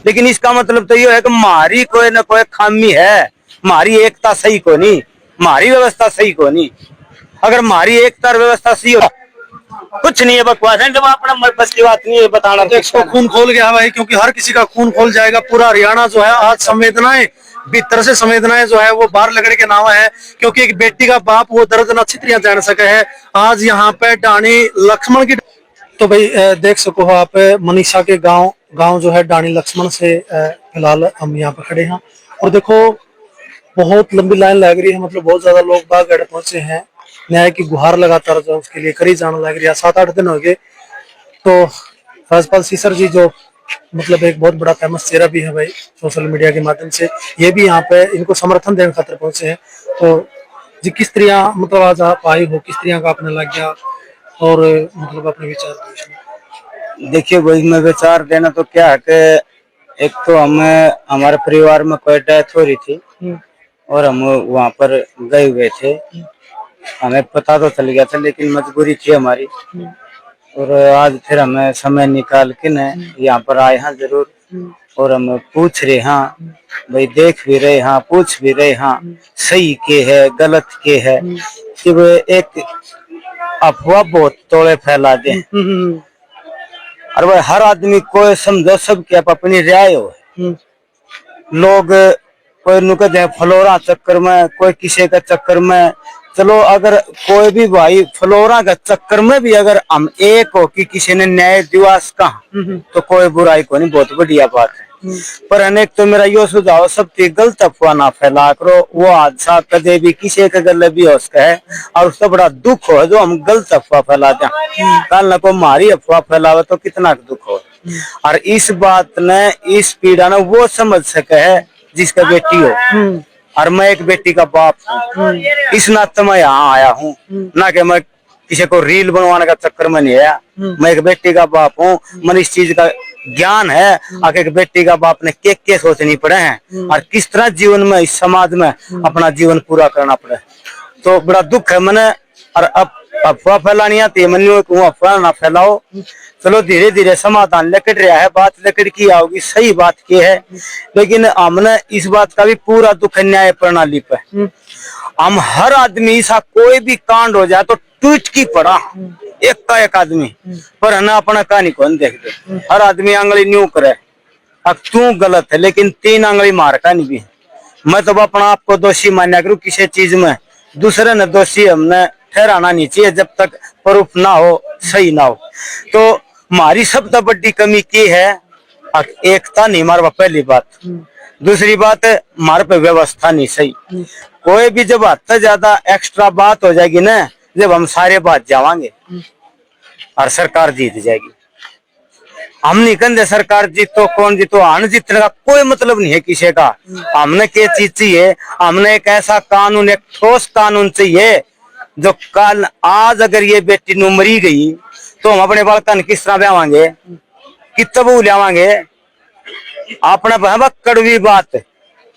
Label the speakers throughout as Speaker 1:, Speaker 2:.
Speaker 1: लेकिन इसका मतलब तो ये है कि हमारी कोई ना कोई खामी है, हमारी एकता सही को नहीं, हमारी व्यवस्था सही को नहीं। अगर हमारी एकता व्यवस्था सही हो, कुछ नहीं है, बकवास है, जब अपना बस की बात नहीं है बताना।
Speaker 2: तो इसको खून खोल गया भाई, क्योंकि हर किसी का खून खोल जाएगा। पूरा हरियाणा जो है आज संवेदनाएं, भीतर से संवेदनाएं जो है वो बाहर लगने के नाम है, क्योंकि एक बेटी का बाप वो दर्द न छित्रियां जान सके है। आज यहाँ पे डाणी लक्ष्मण की, तो भाई देख सको आप मनीषा के गांव गांव जो है डाणी लक्ष्मण से फिलहाल हम यहाँ पे खड़े हैं। और देखो बहुत लंबी लाइन लग रही है, मतलब बहुत ज्यादा लोग बाग गढ़ पहुंचे हैं। न्याय की गुहार लगातार जो उसके लिए करी जाने लग रही है। 7-8 दिन हो गए। तो राजपाल सीसर जी जो मतलब एक बहुत बड़ा फेमस चेहरा भी है भाई सोशल मीडिया के माध्यम से, ये भी यहाँ पे इनको समर्थन देने खातिर पहुंचे हैं। तो जी किस तरह मतलब आज आप आई हो, किस तरह का आपने लग गया और मतलब अपने विचार?
Speaker 1: देखिए भाई, मैं विचार देना तो क्या है कि एक तो हमें हमारे परिवार में कोई डेथ हो रही थी और हम वहां पर गए हुए थे। हमें पता तो चल गया था लेकिन मजबूरी थी हमारी, और आज फिर हमें समय निकाल के न यहाँ पर आए हैं जरूर। और हम पूछ रहे हैं भाई, देख भी रहे हैं, पूछ भी रहे हैं सही के है गलत के है, कि वो एक अफवाह बहुत तोड़े फैला दे। और वह हर आदमी को समझो सब के अपनी राय हो। लोग कोई नुके दे फ्लोरा चक्कर में, कोई किसी का चक्कर में। चलो अगर कोई भी भाई फ्लोरा का चक्कर में भी अगर हम एक हो कि किसी ने न्याय दिवास कहा तो कोई बुराई को नहीं, बहुत बढ़िया बात है। पर अनेक तो मेरा यो सुझाव, सब गलत अफवाह ना फैला करो। वो हादसा कदे भी किसी का गले भी हो सकता है और उसका बड़ा दुख हो जो हम गलत अफवाह फैलाते हैं। कल न को हमारी अफवाह फैलावे तो कितना दुख हो। और इस बात ने, इस पीड़ा ने वो समझ सके है जिसका बेटी हो। और मैं एक बेटी का बाप हूँ, इस नाते मैं यहाँ आया हूँ, ना कि मैं किसी को रील बनवाने का चक्कर में नहीं आया। मैं एक बेटी का बाप हूँ, मन इस चीज का ज्ञान है। आगे एक बेटी का बाप ने के सोचनी पड़े हैं और किस तरह जीवन में इस समाज में अपना जीवन पूरा करना पड़े। तो बड़ा दुख है मैंने। और अब अफवाह फैलानी आती है, मन अफवाह ना फैलाओ। चलो धीरे धीरे समाधान लकड़ रहा है, बात लकड़ की आओगी, सही बात की है। लेकिन हमने इस बात का भी पूरा दुख है न्याय प्रणाली पे। हम हर आदमी सा कोई भी कांड हो जाए तो ट्वीट की पड़ा एक का एक आदमी, पर है ना अपना कहानी कौन देखते। हर आदमी आंगली न्यू करे, अब तू गलत है लेकिन 3 आंगली मार का नहीं भी। मैं तो अपना आपको दोषी मान्या करूं किसी चीज में, दूसरे ने दोषी हमने ठहराना नहीं चाहिए जब तक प्रूफ ना हो, सही ना हो। तो हमारी सबसे बड़ी कमी की है एकता नहीं, हमारे पहली बात। दूसरी बात हमारे पे व्यवस्था नहीं सही। कोई भी जब हद से ज्यादा एक्स्ट्रा बात हो जाएगी ना, जब हम सारे बात जावांगे और सरकार जीत जाएगी। हम नहीं कहते सरकार जीतो कौन जीतो, हान जीतने का कोई मतलब नहीं है किसी का। हमने क्या चीज चाहिए, हमने एक ऐसा कानून, एक ठोस कानून चाहिए जो कल आज अगर ये बेटी नु मरी गई तो हम अपने बालकन किस तरह ब्यावांगे, कितना लियावांगे। अपने बहबा कड़वी बात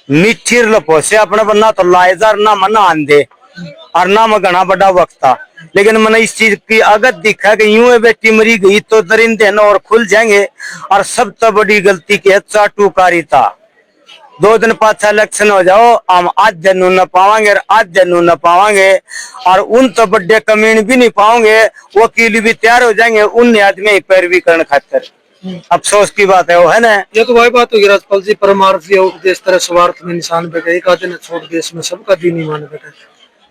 Speaker 1: मीठी लपो से अपने बन्ना तो लाइजार ना मना आंधे और ना मैं घना बड़ा वक्त था। लेकिन मैंने इस चीज की अगत दिखा कि यूं है बेटी मरी गई तो दरिंदे न और खुल जाएंगे। और सबसे बड़ी गलती की है चाटुकारिता। 2 दिन पाछा इलेक्शन हो जाओ, हम आज जनू न पावांगे और आज जनू न पावांगे और उन तो बड़े कमीन भी नहीं पाओगे, वकील भी तैयार हो जाएंगे उन आदमी पैरवी करने खातिर। अफसोस की बात है वो, है ना।
Speaker 2: ये तो वही बात होगी राजपाल जी, परमार्थ इस तरह स्वार्थ में इंसान पे एक आदमी ने छोड़ दिया, इसमें सबका दिन नहीं मान बैठा।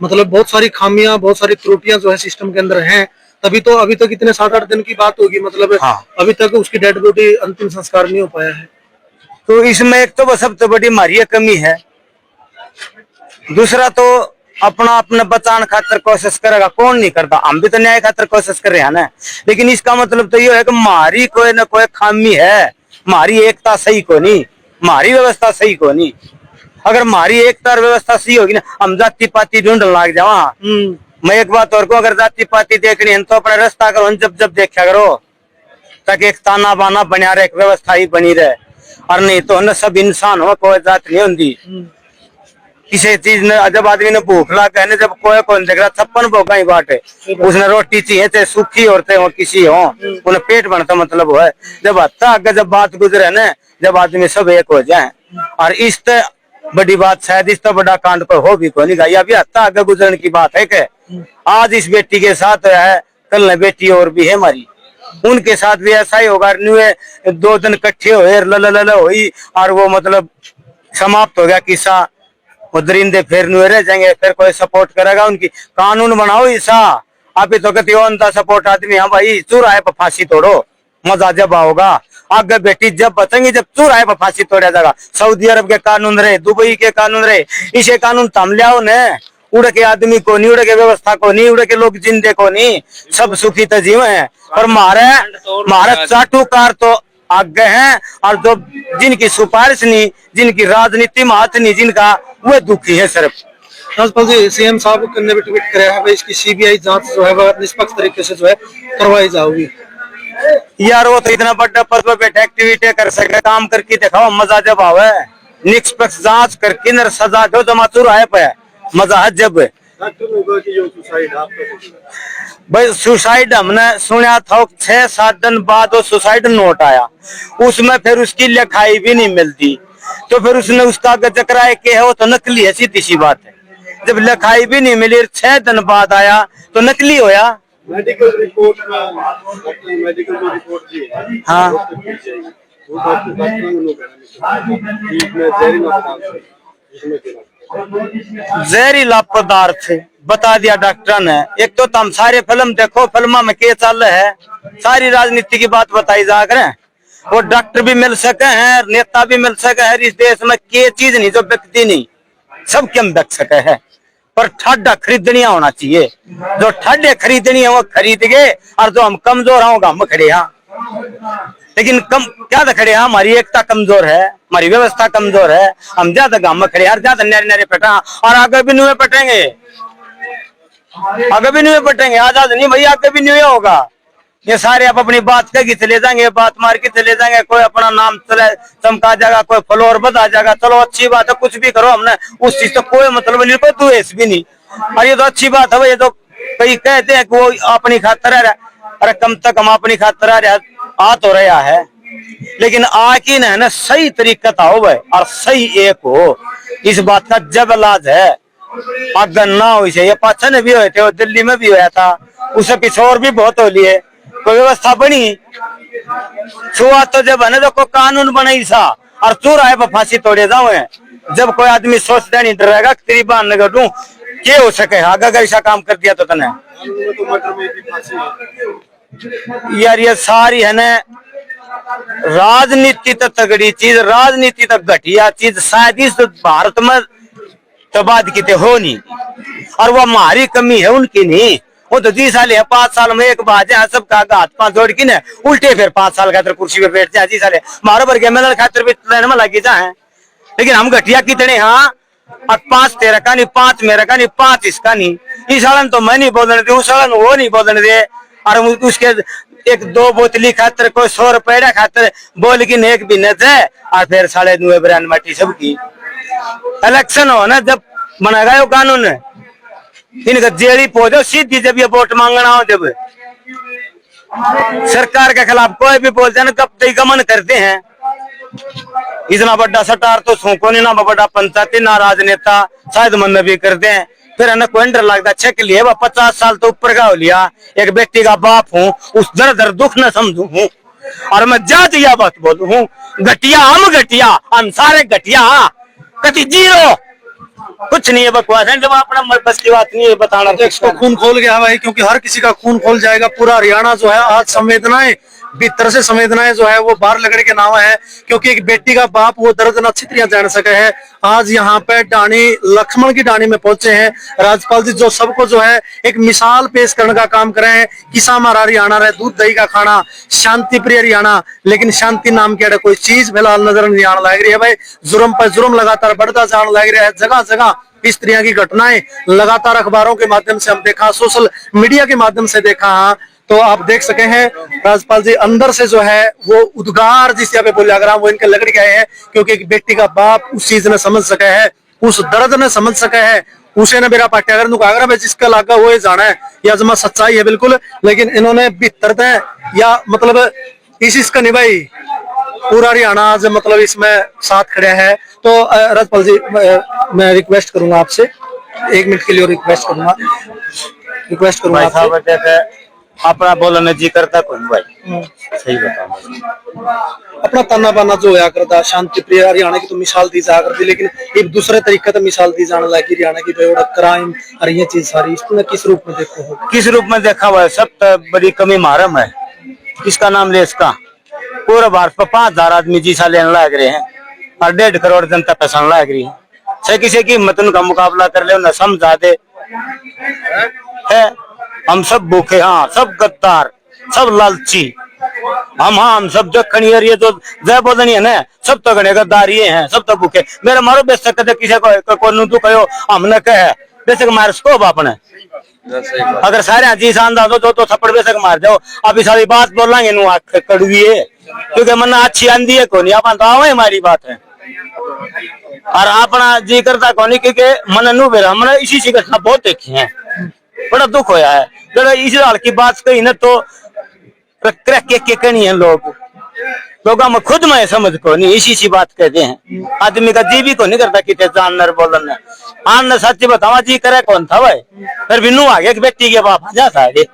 Speaker 2: मतलब बहुत सारी खामियां, बहुत सारी त्रुटियां जो है सिस्टम के अंदर हैं। तभी तो अभी तक इतने 7-8 दिन की बात होगी, मतलब
Speaker 1: हाँ।
Speaker 2: अभी तक उसकी डेड बॉडी अंतिम संस्कार नहीं हो पाया है।
Speaker 1: तो इसमें एक तो सबसे बड़ी हमारी कमी है। दूसरा तो अपना अपने बचाने खातिर कोशिश करेगा, कौन नहीं करता। हम भी तो न्याय खातिर कोशिश कर रहे हैं ना। लेकिन इसका मतलब तो ये है कि हमारी कोई ना कोई खामी है, हमारी एकता सही को नहीं, हमारी व्यवस्था सही को नहीं। अगर हमारी एकता और व्यवस्था सही होगी ना, हम जाति पाति ढूंढने लग जावा। मैं एक बात और को, अगर जाति पाति देखनी है तो अपना रास्ता करो, जब जब देखा करो, ताकि एक ताना बाना बना रहे, एक व्यवस्था ही बनी रहे। और नहीं तो न सब इंसान हो, कोई जात नहीं होती। किसी चीज ने, जब आदमी ने भूख लगा है, जब कोई कौन देख रहा 56 भोगा ही बाटे, उसने रोटी चाहिए चाहे सूखी औरतें हो किसी हो, उन्हें पेट भरता मतलब है। जब हत्ता आगे जब बात गुजरे ना, जब आदमी सब एक हो जाए, और इस बड़ी बात शायद इस तो बड़ा कांड पर हो भी कोई नहीं, अभी हत्ता आगे गुजरने की बात है कि आज इस बेटी के साथ है, कल न बेटी और भी है हमारी, उनके साथ भी ऐसा ही होगा। 2 दिन इकट्ठे हुए ल हुई और वो मतलब समाप्त हो गया किस्सा, वो दरिंदे फिर नुए रह जाएंगे, फिर कोई सपोर्ट करेगा उनकी। कानून बनाओ ऐसा, अभी तो कहती हो सपोर्ट आदमी, हाँ भाई चुराए पर फांसी तोड़ो, मजा जब आओगा। आगे बेटी जब बचेंगी जब चुराए पर फांसी तोड़ा जाएगा। सऊदी अरब के कानून रहे, दुबई के कानून रहे, इसे कानून थम लियाओ ने। उड़ के आदमी को नहीं, उड़ के व्यवस्था को नहीं, उड़ के लोग जिंदे को नहीं, सब सुखी तो जीव है। और मारे चाटुकार तो आगे हैं, और जो जिनकी सिफारिश नहीं, जिनकी राजनीति में हाथ नहीं जिनका, वो दुखी है सिर्फ।
Speaker 2: राजपाल जी, सीएम साहब ने भी ट्वीट कराया है, इसकी सीबीआई जांच जो है वह निष्पक्ष तरीके से जो है करवाई जाएगी।
Speaker 1: यार वो तो इतना बड़ा पद पर बैठे, एक्टिविटी कर सके, काम करके दिखाओ, मजा जब आवे। निष्पक्ष जांच करके न सजा दो, जमाचूर आए पे मजा है जब। भाई सुसाइड हमने सुना था 6-7 दिन बाद वो सुसाइड नोट आया, उसमें फिर उसकी लिखाई भी नहीं मिलती, तो फिर उसने उसका जकरा के है वो तो नकली है, सीधी सी बात है। जब लिखाई भी नहीं मिली 6 दिन बाद आया तो नकली होया।
Speaker 3: मेडिकल रिपोर्ट मेडिकल जो रिपोर्ट जी है,
Speaker 1: हाँ
Speaker 3: वो
Speaker 1: जहरीला पदार्थ बता दिया डॉक्टर ने। एक तो तुम सारे फिल्म देखो, फिल्म में क्या चल रहा है, सारी राजनीति की बात बताई जा कर, वो डॉक्टर भी मिल सके हैं, नेता भी मिल सके हैं, इस देश में के चीज नहीं जो बिकती नहीं, सब क्यों बिक सके है। पर ठाडा खरीदनिया होना चाहिए, जो ठाडे खरीदनी है वो खरीद गए, और जो हम कमजोर होगा हम खड़े हैं। लेकिन कम क्या खड़े हैं, हमारी एकता कमजोर है, हमारी व्यवस्था कमजोर है, हम ज्यादा गांव में खड़े हैं, ज्यादा नारे नारे पटा, और आगे भी नुए पटेंगे, आगे भी नुए पटेंगे, आजाद नहीं भैया, आगे भी नुए होगा। ये सारे आप अपनी बात कह के चले जाएंगे, बात मार के चले जाएंगे, कोई अपना नाम चले चमका जाएगा, कोई फ्लोर बता जाएगा, चलो अच्छी बात है, कुछ भी करो, हमने उस चीज तो कोई मतलब नहीं, कोई द्वेष भी नहीं, और ये तो अच्छी बात है। ये तो कई कहते हैं कि वो अपनी खातर है, अरे कम तक हम अपनी खातर आ तो रहा है, लेकिन आकी न सही तरीका हो भाई, और सही एक हो, इस बात का जब इलाज है। अगर ना हो ये पाछा भी हुए थे, दिल्ली में भी हुआ था, उसे पीछे और भी बहुत हो लिए, कोई व्यवस्था बनी शुरुआत तो जब है ना, जो कोई कानून बनाई सा और चोर आए पर फांसी तोड़े जाओ। जब कोई आदमी सोचता नहीं डरेगा तेरी बात न करूं क्या हो सके, अगर ऐसा काम कर दिया तो तने यार। ये सारी है ना राजनीति तो तगड़ी चीज, राजनीति तो घटिया चीज, शायद इस भारत में तो बात की हो नहीं, और वो हमारी कमी है उनकी नहीं। वो तो 20 साल है, 5 साल में एक बात है, सब का हाथ पांच जोड़ की ना उल्टे फिर 5 साल खातर कुर्सी पे बैठ जाए। 20 साल मारो भर के मेदल खातर भी लेने में लगी जाए, लेकिन हम घटिया कितने। हाँ 5 तेरा का नहीं, 5 मेरा का नहीं, 5 इसका नहीं, इस सालन तो मैं नहीं बोलने दे, उस सालन वो नहीं बोलने दे, और उसके 1-2 बोतली खातर कोई 100 रुपये खातर बोल की नेक भी न थे, और फिर 9.5 माटी सबकी। इलेक्शन हो ना जब बनाएगा यो कानून, इनका जेड़ी पहुंचो सीधी, जब ये वोट मांगना हो, जब सरकार के खिलाफ कोई भी बोलते हैं कब तक गमन करते हैं। इतना बड़ा सटार तो सूखो नहीं, ना बड़ा पंचायती ना राजनेता शायद मन भी करते हैं। फिर है ना कोई डर लगता चेक लिए 50 साल तो ऊपर का हो लिया, एक व्यक्ति का बाप हूँ, उस दर दुख न समझू हूँ, और मैं जा दिया बात बोलू हूँ। घटिया हम सारे घटिया, कति जीरो कुछ नहीं है, बकवास है। जब अपना बस की बात नहीं है बताना,
Speaker 2: इसको खून खोल गया भाई, क्योंकि हर किसी का खून खोल जाएगा। पूरा हरियाणा जो है आज संवेदनाएं भीतर से संवेदनाएं जो है वो बाहर लगने के नाम है, क्योंकि एक बेटी का बाप वो दर्द न अच्छी तरह जान सके है। आज यहाँ पे डाणी लक्ष्मण की डाणी में पहुंचे हैं राज्यपाल जी, जो सबको जो है एक मिसाल पेश करने का काम कर रहे हैं। किसा हमारा हरियाणा रहे, दूध दही का खाना, शांति प्रिय हरियाणा, लेकिन शांति नाम की कोई चीज फिलहाल नजर नहीं आने लग रही है भाई। जुर्म पर जुर्म लगातार बढ़ता जाने लग रहा है, जगह जगह इस तरह की घटनाएं लगातार अखबारों के माध्यम से हम देखा, सोशल मीडिया के माध्यम से देखा। हाँ तो आप देख सके हैं राज्यपाल जी अंदर से जो है वो उद्गार जिस यहाँ पे बोले अगर वो इनके लग गए हैं, क्योंकि एक बेटी का बाप उस चीज ने समझ सके है उस दर्द ने समझ सका है, उसे ने मेरा पाट्यागर नुकागर में जिसका लागा वो ये जाना है, या जमा सच्चाई है बिल्कुल। लेकिन इन्होंने भीतर या मतलब इस इसका निभाई पूरा हरियाणा आज मतलब इसमें साथ खड़ा है। तो रजपाल जी मैं रिक्वेस्ट करूंगा आपसे, 1 मिनट के लिए रिक्वेस्ट करूंगा
Speaker 1: भाई साहब
Speaker 2: आपसे।
Speaker 1: कहते अपना बोलने जी करता कौन भाई, सही बताओ।
Speaker 2: अपना ताना बाना जो होया करता शांति प्रिय हरियाणा की तो मिसाल दी जा करती, लेकिन एक दूसरे तरीके तो मिसाल दी जाने लगी हरियाणा की बेवड़ा क्राइम और ये चीज सारी, इसको किस रूप में देखो हो?
Speaker 1: किस रूप में देखा हुआ है? सब तो बड़ी कमी मारम है। किसका नाम ले इसका? पूरे भारत पर 5,000 आदमी जीसा लेने लग रहे हैं और 1.5 करोड़ जनता पैसा लग रही है। से किसी की हिम्मत का मुकाबला कर ले उन्हें समझा दे है। हम सब भूखे, हाँ सब गद्दार, सब लालची, हम सब दखनी ये तो जय बोलनी है ना, सब तो गणे गद्दार ये हैं, सब तो भूखे। मेरे मारो बेशक किसी को तू कहो हमने कहे बेशक मार स्कोप आपने, अगर सारे जी शानदार तो थप्पड़ बेशक मार जाओ। अभी सारी बात बोलेंगे नु आंख कड़वी है क्योंकि मन अच्छी आंधी है कोनी, अपन तो आवे हमारी बात है और अपना जी करता कोनी क्योंकि मन नु बेरा हमने इसी सी घटना बहुत देखी है, बड़ा दुख होया है। जब इस हाल की बात कही ना तो के कहनी है लोग हम खुद में समझ को नहीं, इसी सी बात कहते हैं। आदमी का जी भी को नहीं करता कितने जानवर बोलन आन सच बतावा जी करे कौन था भाई, फिर बिन्नू आ गया कि बेटी के बाप जाता है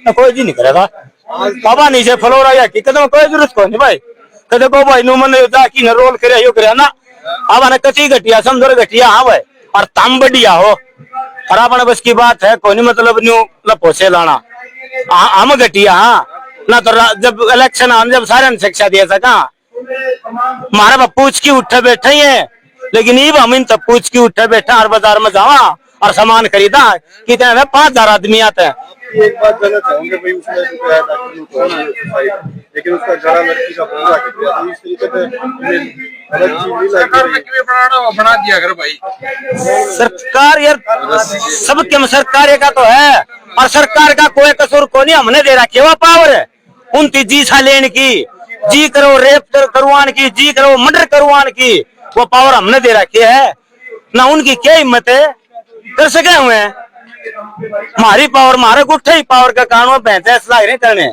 Speaker 1: कोई जी नहीं करेगा बाबा नहीं से फलोरा या कि कदम कोई जरूरत को नहीं भाई, कदम को भाई नु मन जाकी न रोल करे यो करे ना अब ने कच्ची घटिया समझो घटिया हाँ भाई और तम बढ़िया हो और अपने बस की बात है कोई नहीं, मतलब न्यू लपोसे लाना हम घटिया हाँ ना तो जब इलेक्शन आने जब सारे ने शिक्षा दिया सका हमारा पूछ की उठे बैठे ही है, लेकिन ये हम इन तब पूछ की उठे बैठा और बाजार में जावा और सामान खरीदा कितने 5,000 आदमी आते हैं।
Speaker 3: एक बात कहना चाहूंगा भाई, उसने जो कहा था कि लेकिन उसका गला लड़की का पूरा कर दिया, तो इस तरीके से अलग चीज नहीं
Speaker 4: सरकार में क्यों बना दिया कर भाई?
Speaker 1: सरकार यार सबके सरकार का तो है और सरकार का कोई कसूर को नहीं, हमने दे रखी है वो पावर है 29 जी लेने की, जी करो रेप करवाने की, जी करो मर्डर करवाने की, वो पावर हमने दे रखी है ना। उनकी क्या हिम्मत है कर सके हुए हैं? हमारी पावर हमारे गुट्ठे ही पावर का कानून पैंतीस लाख नहीं करने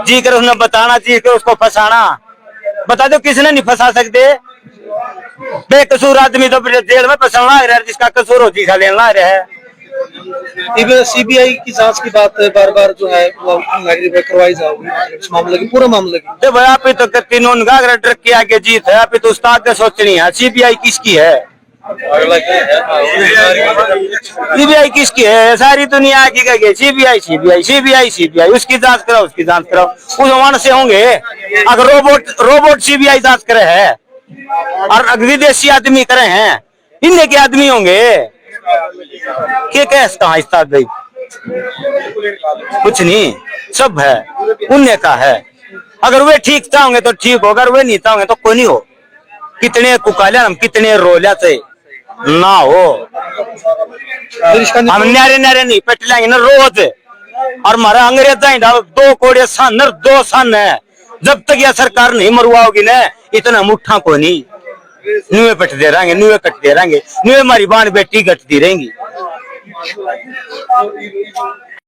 Speaker 1: जी कर उसने बताना जी कर उसको फंसाना, बता दो किसने नहीं फंसा सकते? बेकसूर आदमी तो जेल में फंसाना है जिसका कसूर हो जी लेना है।
Speaker 2: सीबीआई की जांच की बात बार बार जो है करवाई जाएगी इस मामले की, पूरा मामले की।
Speaker 1: जब आप तो तीनों ट्रक के आगे जीत है, आप तो उस्ताद ने सोचनी है सीबीआई किसकी है, सीबीआई किसकी है? सारी दुनिया की कहेगी सीबीआई सीबीआई सीबीआई सीबीआई, उसकी जांच कराओ उसकी जांच कराओ, उस वन से होंगे। अगर रोबोट सीबीआई जांच करे है और विदेशी आदमी करे हैं, इनके के आदमी होंगे के कैस कहा उस्ताद भाई? कुछ नहीं, सब है उन्हें का है। अगर वे ठीक चाहोगे तो ठीक हो, अगर वे नहीं चाहोगे तो कोई नहीं हो। कितने कुकाले हम कितने रोलिया से ना हो, हम न्यारे न्यारे नहीं पट लेंगे ना रोज। और हमारा अंग्रेजा ही डाल 2 कोड़े सन 2 सन है, जब तक यह सरकार नहीं मरवाओगी ना इतना मुठा को नहीं नुए पटते रहेंगे, नुए कटते रहेंगे, नुए हमारी बान बेटी कटती रहेंगी।